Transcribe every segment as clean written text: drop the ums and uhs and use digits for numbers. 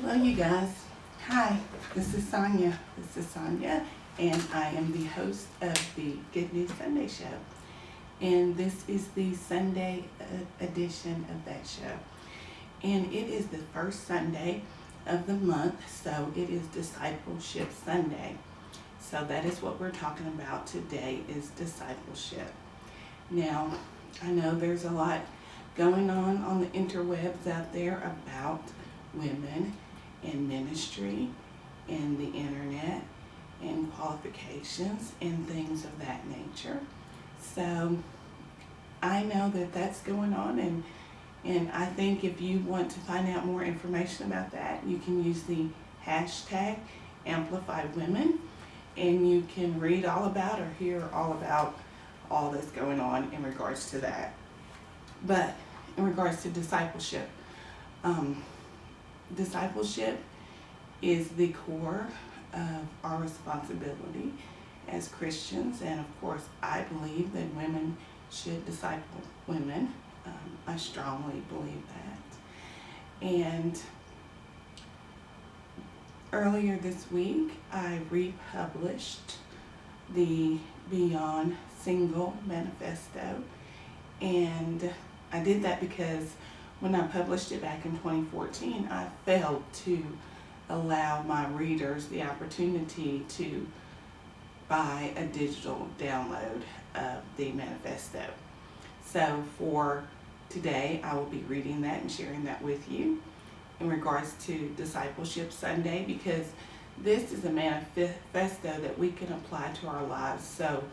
Hello, you guys. Hi, this is Sonia. And I am the host of the Good News Sunday Show. And this is the Sunday edition of that show. And it is the first Sunday of the month, so it is Discipleship Sunday. So that is what we're talking about today, is discipleship. Now, I know there's a lot going on the interwebs out there about women in ministry and the internet and qualifications and things of that nature. So I know that that's going on, and I think if you want to find out more information about that, you can use the hashtag #AmplifyWomen, and you can read all about or hear all about all that's going on in regards to that. But in regards to discipleship, discipleship is the core of our responsibility as Christians, and of course I believe that women should disciple women. I strongly believe that. And earlier this week I republished the Beyond Single Manifesto, and I did that because when I published it back in 2014, I failed to allow my readers the opportunity to buy a digital download of the manifesto. So for today, I will be reading that and sharing that with you in regards to Discipleship Sunday, because this is a manifesto that we can apply to our lives so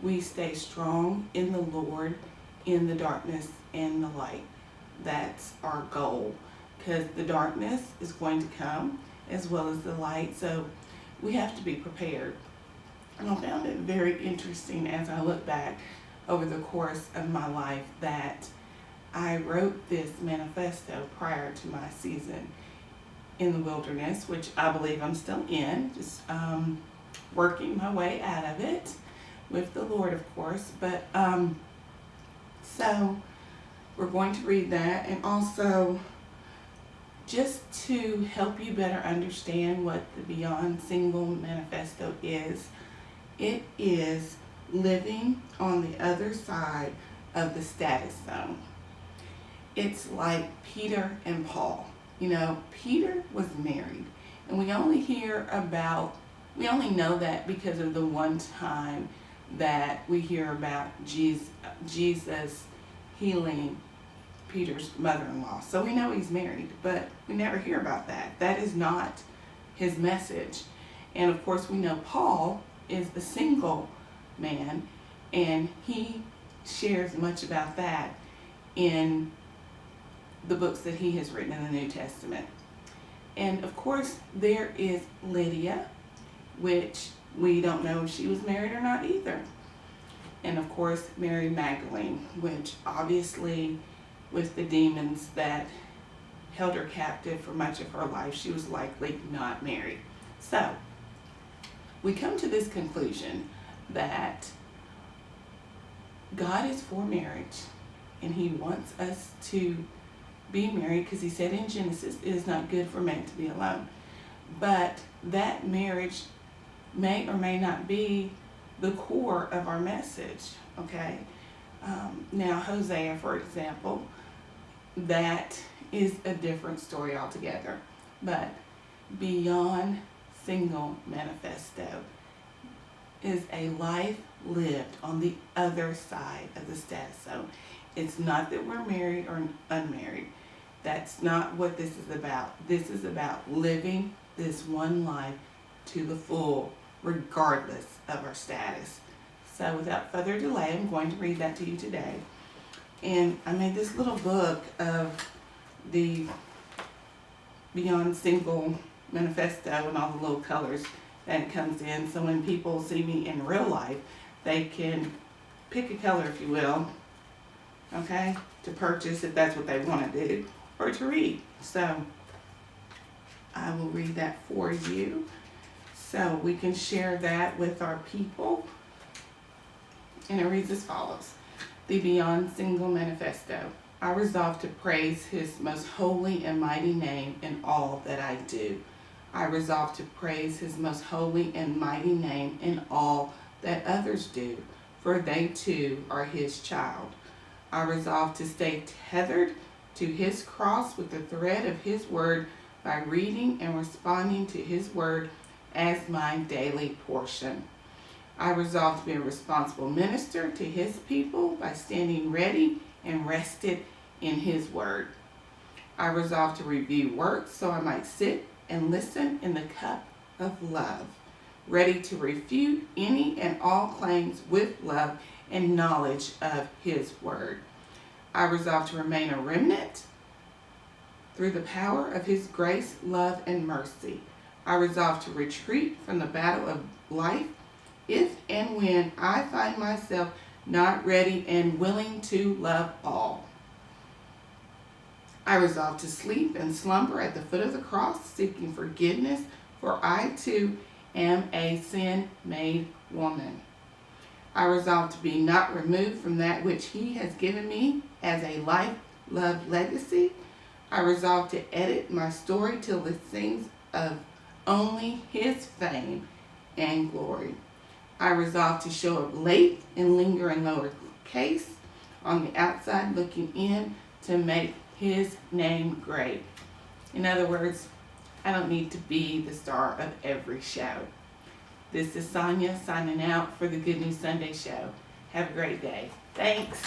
we stay strong in the Lord, in the darkness and the light. That's our goal, because the darkness is going to come as well as the light, so we have to be prepared. And I found it very interesting as I look back over the course of my life that I wrote this manifesto prior to my season in the wilderness, which I believe I'm still in, just working my way out of it with the Lord, of course. But so we're going to read that, and also just to help you better understand what the Beyond Single Manifesto is. It is living on the other side of the status zone. It's like Peter and Paul. You know, Peter was married, and we only know that because of the one time that we hear about Jesus healing Peter's mother-in-law. So we know he's married, but we never hear about that. That is not his message. And of course we know Paul is a single man, and he shares much about that in the books that he has written in the New Testament. And of course there is Lydia, which we don't know if she was married or not either. And of course Mary Magdalene, which obviously with the demons that held her captive for much of her life, she was likely not married. So we come to this conclusion that God is for marriage, and he wants us to be married, because he said in Genesis, it is not good for man to be alone. But that marriage may or may not be the core of our message, okay? Now Hosea, for example, that is a different story altogether. But Beyond Single Manifesto is a life lived on the other side of the status zone. It's not that we're married or unmarried. That's not what this is about. This is about living this one life to the full, regardless of our status. So without further delay, I'm going to read that to you today. And I made this little book of the Beyond Single Manifesto and all the little colors that it comes in, so when people see me in real life, they can pick a color, if you will, okay, to purchase if that's what they want to do, or to read. So I will read that for you so we can share that with our people. And it reads as follows. The Beyond Single Manifesto. I resolve to praise his most holy and mighty name in all that I do. I resolve to praise his most holy and mighty name in all that others do, for they too are his child. I resolve to stay tethered to his cross with the thread of his word by reading and responding to his word as my daily portion. I resolve to be a responsible minister to his people by standing ready and rested in his word. I resolve to review works so I might sit and listen in the cup of love, ready to refute any and all claims with love and knowledge of his word. I resolve to remain a remnant through the power of his grace, love, and mercy. I resolve to retreat from the battle of life if and when I find myself not ready and willing to love all. I resolve to sleep and slumber at the foot of the cross, seeking forgiveness, for I too am a sin-made woman. I resolve to be not removed from that which he has given me as a life-love legacy. I resolve to edit my story till it sings of only his fame and glory. I resolve to show up late and linger in lower case, on the outside looking in, to make his name great. In other words, I don't need to be the star of every show. This is Sonia signing out for the Good News Sunday Show. Have a great day. Thanks.